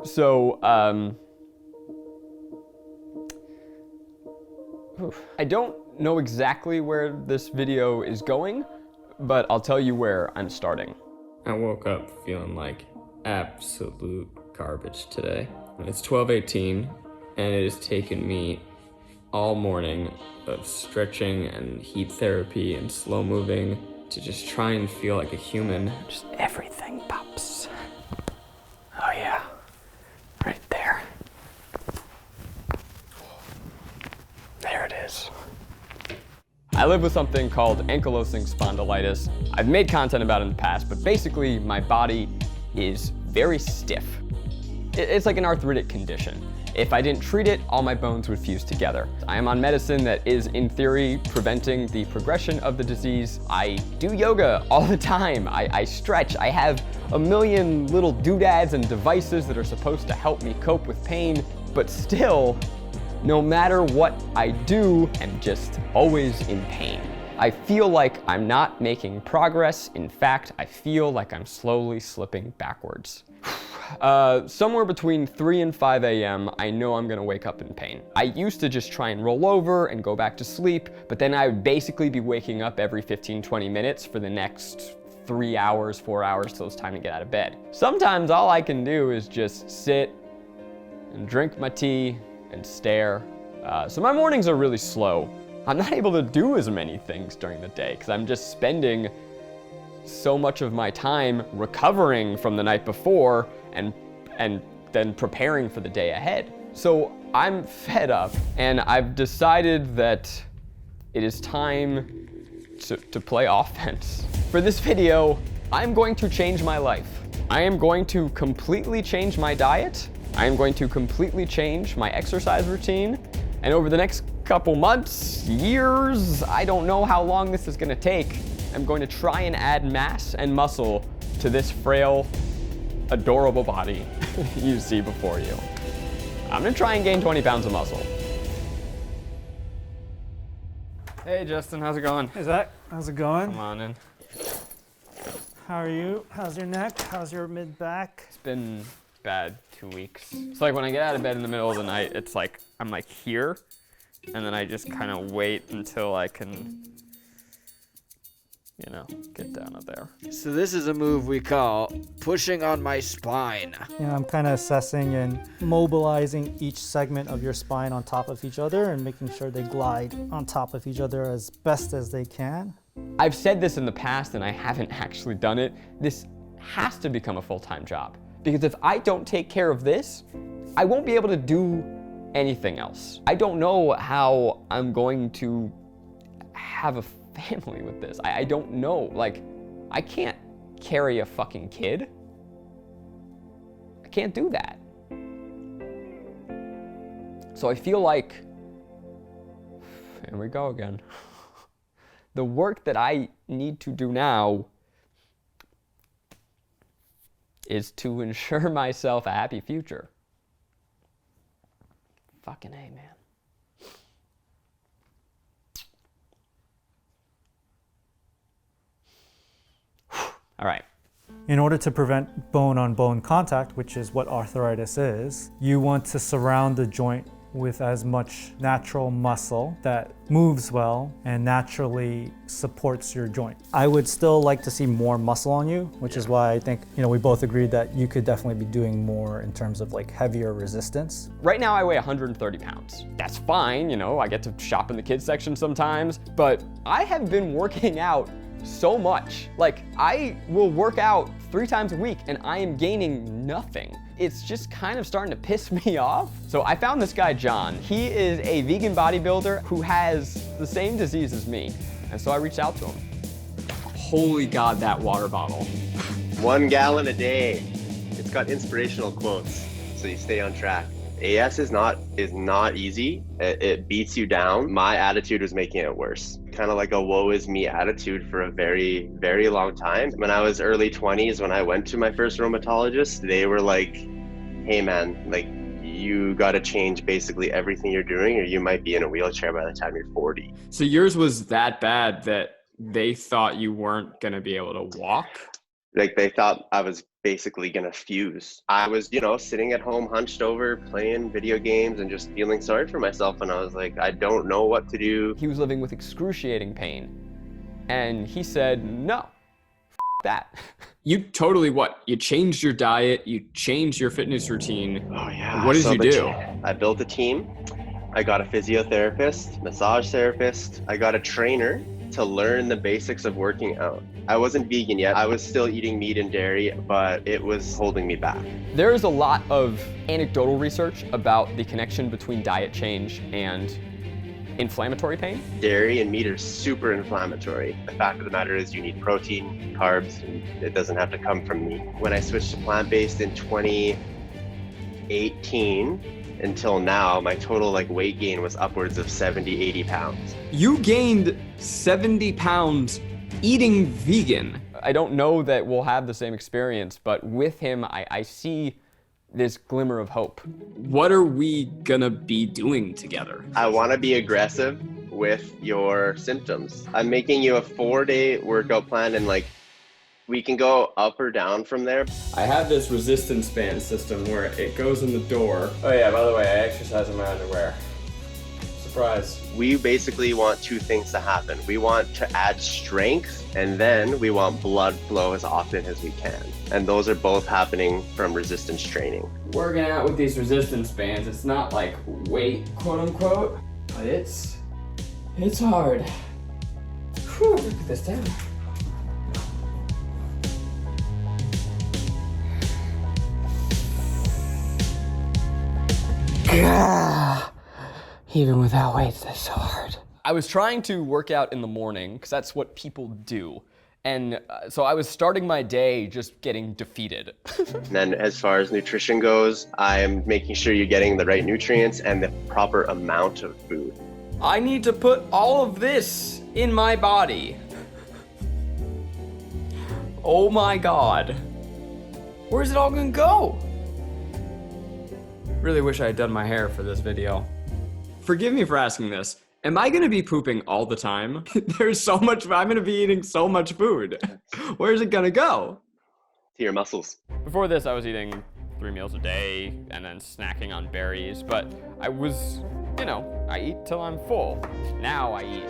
So, I don't know exactly where this video is going, but I'll tell you where I'm starting. I woke up feeling like absolute garbage today. It's 12:18, and it has taken me all morning of stretching and heat therapy and slow moving to just try and feel like a human. Just everything pops. Oh yeah, right there. There it is. I live with something called ankylosing spondylitis. I've made content about it in the past, but basically my body is very stiff. It's like an arthritic condition. If I didn't treat it, all my bones would fuse together. I am on medicine that is, in theory, preventing the progression of the disease. I do yoga all the time. I stretch. I have a million little doodads and devices that are supposed to help me cope with pain, but still, no matter what I do, I'm just always in pain. I feel like I'm not making progress. In fact, I feel like I'm slowly slipping backwards. Somewhere between 3 and 5 a.m., I know I'm gonna wake up in pain. I used to just try and roll over and go back to sleep, but then I would basically be waking up every 15, 20 minutes for the next 3 hours, 4 hours till it's time to get out of bed. Sometimes all I can do is just sit and drink my tea and stare. So my mornings are really slow. I'm not able to do as many things during the day because I'm just spending so much of my time recovering from the night before and then preparing for the day ahead. So I'm fed up and I've decided that it is time to play offense. For this video, I'm going to change my life. I am going to completely change my diet. I am going to completely change my exercise routine. And over the next couple months, years, I don't know how long this is gonna take, I'm going to try and add mass and muscle to this frail, adorable body you see before you. I'm gonna try and gain 20 pounds of muscle. Hey Justin, how's it going? Hey Zach, how's it going? Come on in. How are you? How's your neck? How's your mid-back? It's been bad 2 weeks. It's like when I get out of bed in the middle of the night, it's like I'm like here, and then I just kind of wait until I can, you know, get down to there. So this is a move we call pushing on my spine. You know, I'm kind of assessing and mobilizing each segment of your spine on top of each other and making sure they glide on top of each other as best as they can. I've said this in the past and I haven't actually done it. This has to become a full-time job. Because if I don't take care of this, I won't be able to do anything else. I don't know how I'm going to have a family with this. I don't know. Like, I can't carry a fucking kid. I can't do that. So I feel like, here we go again. The work that I need to do now is to ensure myself a happy future. Fucking A, man. All right. In order to prevent bone-on-bone contact, which is what arthritis is, you want to surround the joint with as much natural muscle that moves well and naturally supports your joint. I would still like to see more muscle on you, which is why I think, you know, we both agreed that you could definitely be doing more in terms of like heavier resistance. Right now I weigh 130 pounds. That's fine, you know, I get to shop in the kids section sometimes, but I have been working out so much. Like, I will work out 3 times a week and I am gaining nothing. It's just kind of starting to piss me off. So I found this guy, John. He is a vegan bodybuilder who has the same disease as me. And so I reached out to him. Holy God, that water bottle. 1 gallon a day. It's got inspirational quotes, so you stay on track. AS is not easy. It beats you down. My attitude was making it worse. Kind of like a woe is me attitude for a very, very long time. When I was early 20s, when I went to my first rheumatologist, they were like, hey man, like you got to change basically everything you're doing or you might be in a wheelchair by the time you're 40. So yours was that bad that they thought you weren't going to be able to walk? Like they thought I was basically gonna fuse. I was, sitting at home hunched over, playing video games and just feeling sorry for myself. And I was like, I don't know what to do. He was living with excruciating pain. And he said, no, that. You totally You changed your diet, you changed your fitness routine. Oh yeah. What did you do? I built a team. I got a physiotherapist, massage therapist. I got a trainer to learn the basics of working out. I wasn't vegan yet. I was still eating meat and dairy, but it was holding me back. There is a lot of anecdotal research about the connection between diet change and inflammatory pain. Dairy and meat are super inflammatory. The fact of the matter is you need protein, carbs, and it doesn't have to come from meat. When I switched to plant-based in 2018, until now, my total weight gain was upwards of 70, 80 pounds. You gained 70 pounds eating vegan. I don't know that we'll have the same experience, but with him, I see this glimmer of hope. What are we gonna be doing together? I want to be aggressive with your symptoms. I'm making you a 4-day workout plan, and we can go up or down from there. I have this resistance band system where it goes in the door. Oh yeah, by the way, I exercise in my underwear. Surprise. We basically want two things to happen. We want to add strength, and then we want blood flow as often as we can. And those are both happening from resistance training. Working out with these resistance bands, it's not like weight, quote unquote, but it's hard. Whew, look at this down. Even without weights, that's so hard. I was trying to work out in the morning, because that's what people do. And so I was starting my day just getting defeated. And then as far as nutrition goes, I'm making sure you're getting the right nutrients and the proper amount of food. I need to put all of this in my body. Oh my God. Where's it all gonna go? Really wish I had done my hair for this video. Forgive me for asking this. Am I gonna be pooping all the time? There's so much, I'm gonna be eating so much food. Where's it gonna go? To your muscles. Before this, I was eating 3 meals a day and then snacking on berries, but I was, I eat till I'm full. Now I eat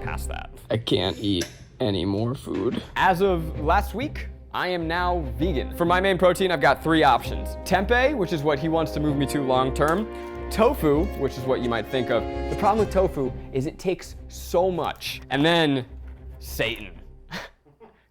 past that. I can't eat any more food. As of last week, I am now vegan. For my main protein, I've got 3 options. Tempeh, which is what he wants to move me to long term. Tofu, which is what you might think of. The problem with tofu is it takes so much. And then Satan.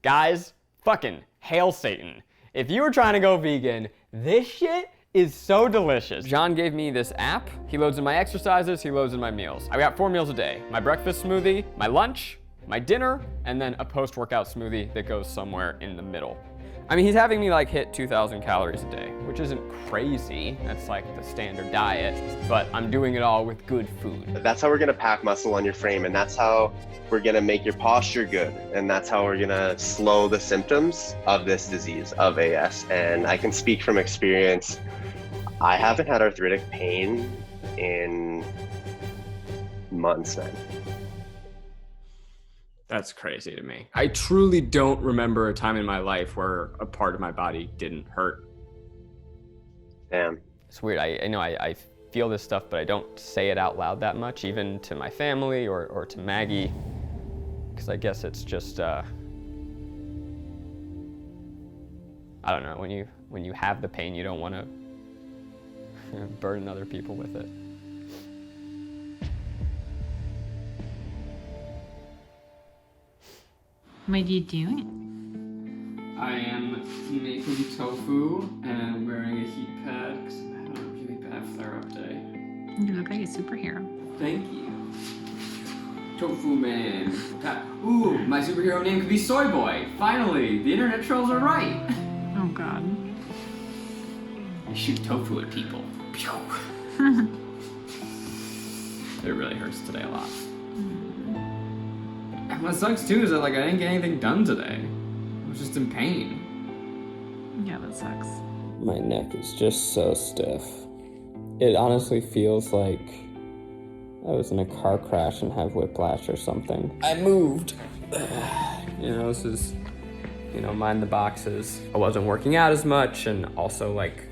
Guys, fucking hail Satan. If you were trying to go vegan, this shit is so delicious. John gave me this app. He loads in my exercises, he loads in my meals. I got 4 meals a day. My breakfast smoothie, my lunch, my dinner, and then a post-workout smoothie that goes somewhere in the middle. I mean, he's having me hit 2,000 calories a day, which isn't crazy. That's the standard diet, but I'm doing it all with good food. That's how we're gonna pack muscle on your frame, and that's how we're gonna make your posture good, and that's how we're gonna slow the symptoms of this disease, of AS. And I can speak from experience. I haven't had arthritic pain in months, man. That's crazy to me. I truly don't remember a time in my life where a part of my body didn't hurt. Damn. It's weird. I know I feel this stuff, but I don't say it out loud that much, even to my family or to Maggie, because I guess it's just, I don't know, when you have the pain, you don't want to burden other people with it. What are you doing? I am making tofu and I'm wearing a heat pad because I'm having a really bad flare-up day. You look like a superhero. Thank you. Tofu man. Ooh, my superhero name could be Soy Boy. Finally, the internet trolls are right. Oh God. I shoot tofu at people. It really hurts today a lot. And what sucks too is that I didn't get anything done today. I was just in pain. Yeah, that sucks. My neck is just so stiff. It honestly feels like I was in a car crash and have whiplash or something. I moved. This is you know, mind the boxes. I wasn't working out as much, and also like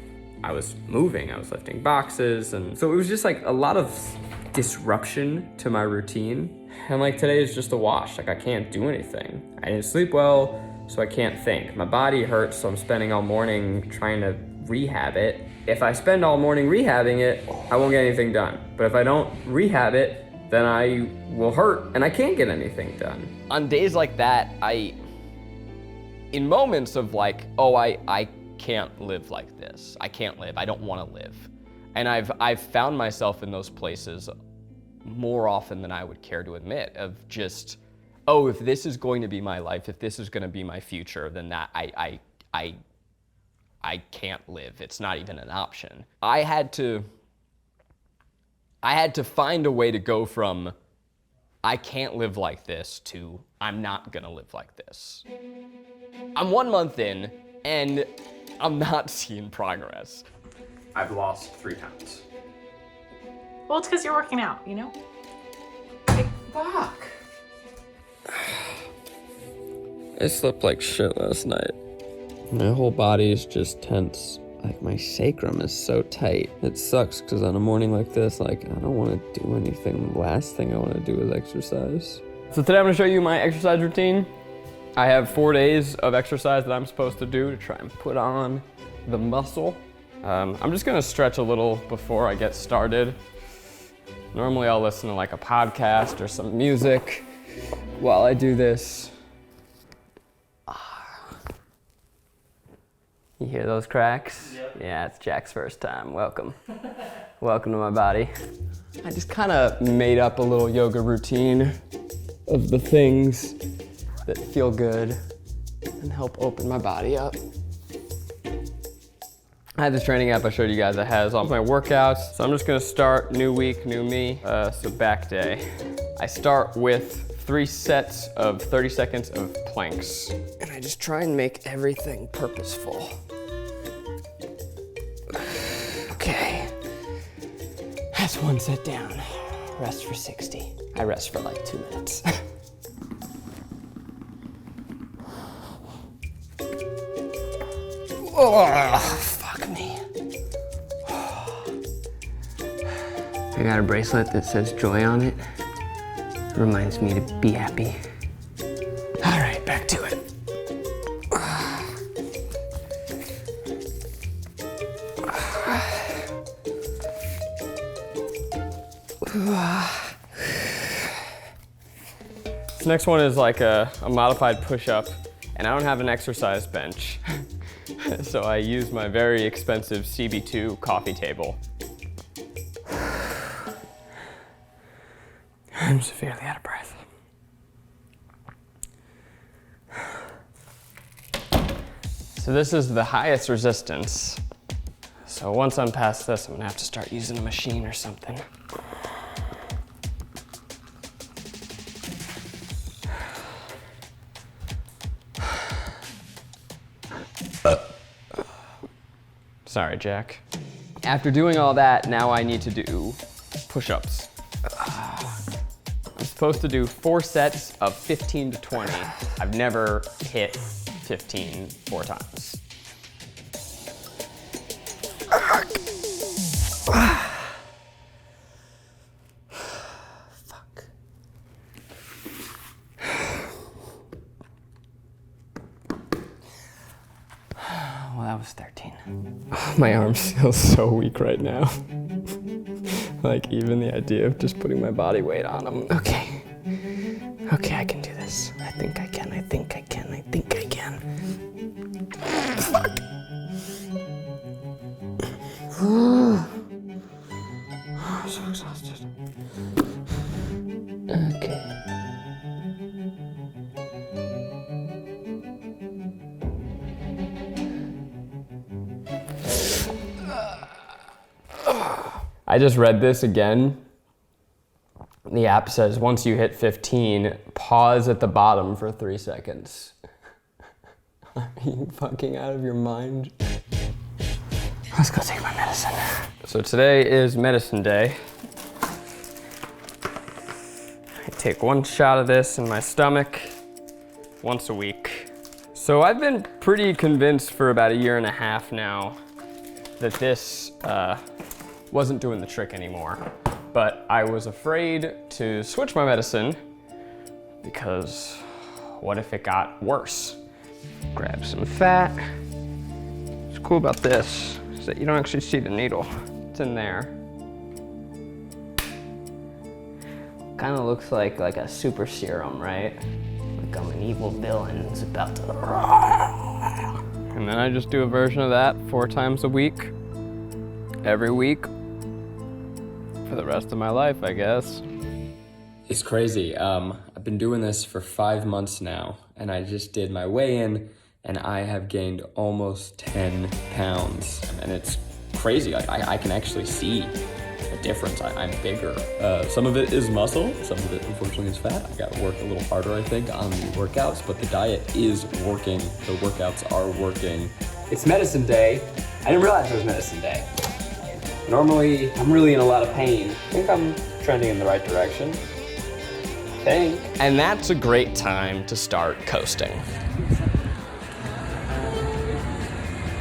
I was moving, I was lifting boxes, and so it was just like a lot of disruption to my routine. And like today is just a wash, like I can't do anything. I didn't sleep well, so I can't think. My body hurts, so I'm spending all morning trying to rehab it. If I spend all morning rehabbing it, I won't get anything done. But if I don't rehab it, then I will hurt and I can't get anything done. On days like that, in moments of like, oh, I can't live like this. I can't live, I don't wanna live. And I've found myself in those places more often than I would care to admit, of just, oh, if this is going to be my life, if this is gonna be my future, then that I can't live. It's not even an option. I had to find a way to go from I can't live like this to I'm not gonna live like this. I'm 1 month in and I'm not seeing progress. I've lost 3 pounds. Well, it's because you're working out, you know? Fuck. I slept like shit last night. My whole body is just tense. Like my sacrum is so tight. It sucks because on a morning like this, like I don't want to do anything. The last thing I want to do is exercise. So today I'm gonna show you my exercise routine. I have 4 days of exercise that I'm supposed to do to try and put on the muscle. I'm just gonna stretch a little before I get started. Normally I'll listen to like a podcast or some music while I do this. You hear those cracks? Yep. Yeah, it's Jack's first time. Welcome. Welcome to my body. I just kind of made up a little yoga routine of the things that feel good and help open my body up. I had this training app I showed you guys that has all my workouts. So I'm just gonna start, new week, new me. So back day. I start with 3 sets of 30 seconds of planks. And I just try and make everything purposeful. Okay. That's 1 set down. Rest for 60. I rest for like 2 minutes. Oh, fuck me. I got a bracelet that says joy on it. It reminds me to be happy. All right, back to it. This next one is like a modified push-up, and I don't have an exercise bench. So I use my very expensive CB2 coffee table. I'm severely out of breath. So this is the highest resistance. So once I'm past this, I'm gonna have to start using a machine or something. Sorry, Jack. After doing all that, now I need to do push-ups. I'm supposed to do 4 sets of 15 to 20. I've never hit 15 4 times. Fuck. Well, that was 13. My arms feel so weak right now. Like even the idea of just putting my body weight on them. Okay. Okay, I can do this. I think I can, I think I can, I think I can. Fuck. I'm so exhausted. Okay. I just read this again. The app says once you hit 15, pause at the bottom for 3 seconds. Are you fucking out of your mind? Let's go take my medicine. So today is medicine day. I take 1 shot of this in my stomach once a week. So I've been pretty convinced for about 1.5 years now that this wasn't doing the trick anymore. But I was afraid to switch my medicine because what if it got worse? Grab some fat. What's cool about this is that you don't actually see the needle. It's in there. Kind of looks like a super serum, right? Like I'm an evil villain who's about to. And then I just do a version of that 4 times a week, every week, for the rest of my life, I guess. It's crazy. I've been doing this for 5 months now, and I just did my weigh-in, and I have gained almost 10 pounds. And it's crazy. I can actually see a difference. I'm bigger. Some of it is muscle, some of it unfortunately is fat. I gotta work a little harder, I think, on the workouts, but the diet is working. The workouts are working. It's medicine day. I didn't realize it was medicine day. Normally, I'm really in a lot of pain. I think I'm trending in the right direction. And that's a great time to start coasting.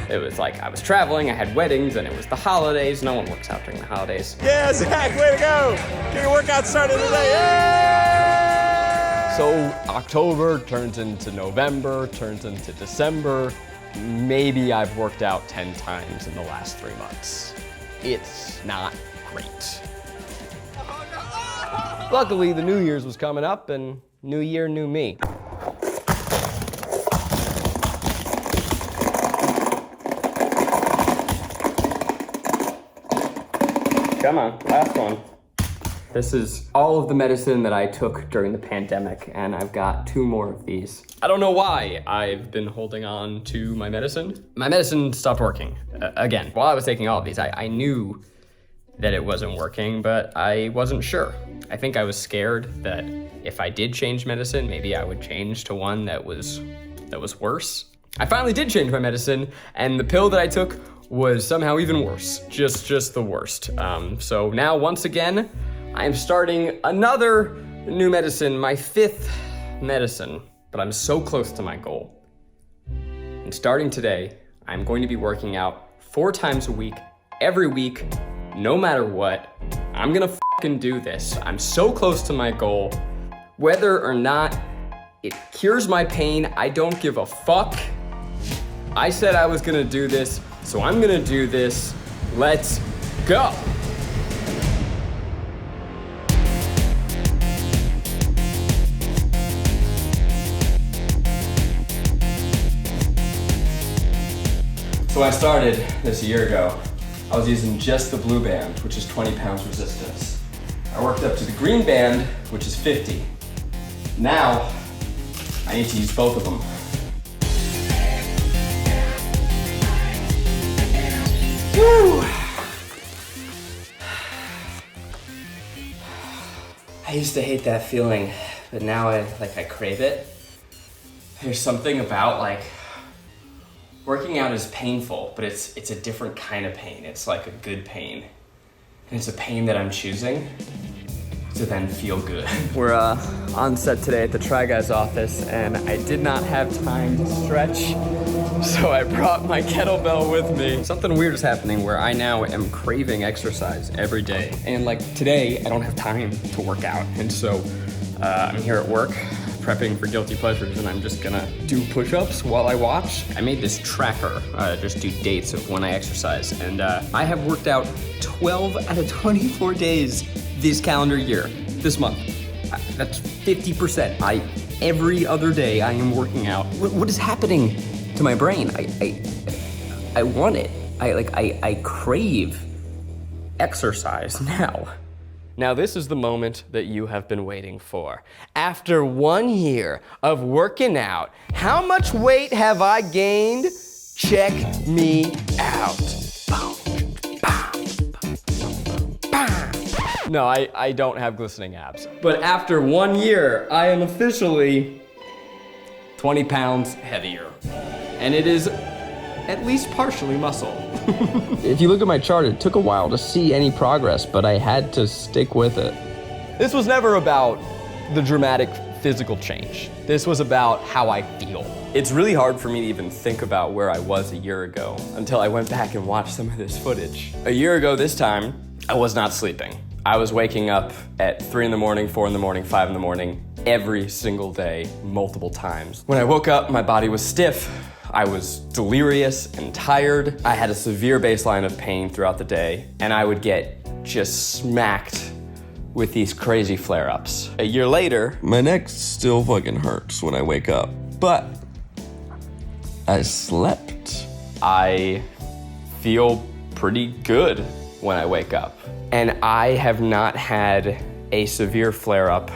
It was like I was traveling, I had weddings, and it was the holidays. No one works out during the holidays. Yeah, Zach, way to go! Get your workout started today, yay! So October turns into November, turns into December. Maybe I've worked out 10 times in the last 3 months. It's not great. Luckily, the New Year's was coming up, and new year, new me. Come on, last one. This is all of the medicine that I took during the pandemic, and I've got 2 more of these. I don't know why I've been holding on to my medicine. My medicine stopped working again. While I was taking all of these, I knew that it wasn't working, but I wasn't sure. I think I was scared that if I did change medicine, maybe I would change to one that was worse. I finally did change my medicine, and the pill that I took was somehow even worse, just the worst. So now, once again, I am starting another new medicine, my 5th medicine, but I'm so close to my goal. And starting today, I'm going to be working out 4 times a week, every week, no matter what. I'm gonna fucking do this. I'm so close to my goal. Whether or not it cures my pain, I don't give a fuck. I said I was gonna do this, so I'm gonna do this. Let's go. So when I started this a year ago, I was using just the blue band, which is 20 pounds resistance. I worked up to the green band, which is 50. Now, I need to use both of them. Woo! I used to hate that feeling, but now I crave it. There's something about working out is painful, but it's a different kind of pain. It's like a good pain. And it's a pain that I'm choosing to then feel good. We're on set today at the Try Guy's office, and I did not have time to stretch, so I brought my kettlebell with me. Something weird is happening where I now am craving exercise every day. And today, I don't have time to work out. And so I'm here at work, prepping for guilty pleasures, and I'm just gonna do push-ups while I watch. I made this tracker, just do dates of when I exercise, and I have worked out 12 out of 24 days this calendar year, this month. That's 50%. Every other day I am working out. What is happening to my brain? I want it. I crave exercise now. Now this is the moment that you have been waiting for. After 1 year of working out, how much weight have I gained? Check me out. No, I don't have glistening abs. But after 1 year, I am officially 20 pounds heavier. And it is at least partially muscle. If you look at my chart, it took a while to see any progress, but I had to stick with it. This was never about the dramatic physical change. This was about how I feel. It's really hard for me to even think about where I was a year ago until I went back and watched some of this footage. A year ago this time, I was not sleeping. I was waking up at 3 in the morning, 4 in the morning, 5 in the morning, every single day, multiple times. When I woke up, my body was stiff. I was delirious and tired. I had a severe baseline of pain throughout the day, and I would get just smacked with these crazy flare-ups. A year later, My neck still fucking hurts when I wake up, but I slept. I feel pretty good when I wake up. And I have not had a severe flare-up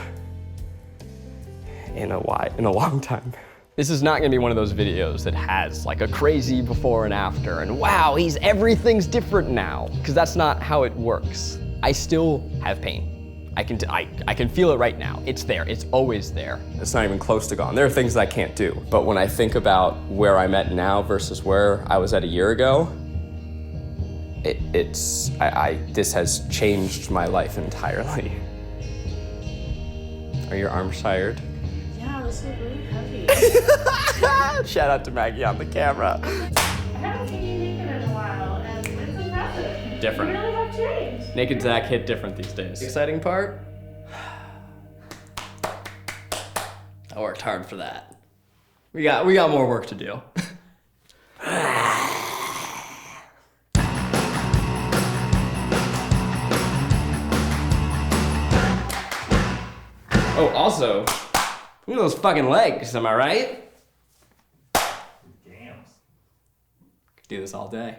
in a long time. This is not gonna be one of those videos that has like a crazy before and after and wow, everything's different now, because that's not how it works. I still have pain. I can feel it right now. It's there, it's always there. It's not even close to gone. There are things that I can't do. But when I think about where I'm at now versus where I was at a year ago, this has changed my life entirely. Are your arms tired? Yeah, this is really heavy. Shout out to Maggie on the camera. I haven't seen you naked in a while, and it's impressive. Different. You really have changed. Naked Zach hit different these days. Exciting part? I worked hard for that. We got more work to do. Oh, also, look at those fucking legs, am I right? Damn. Could do this all day.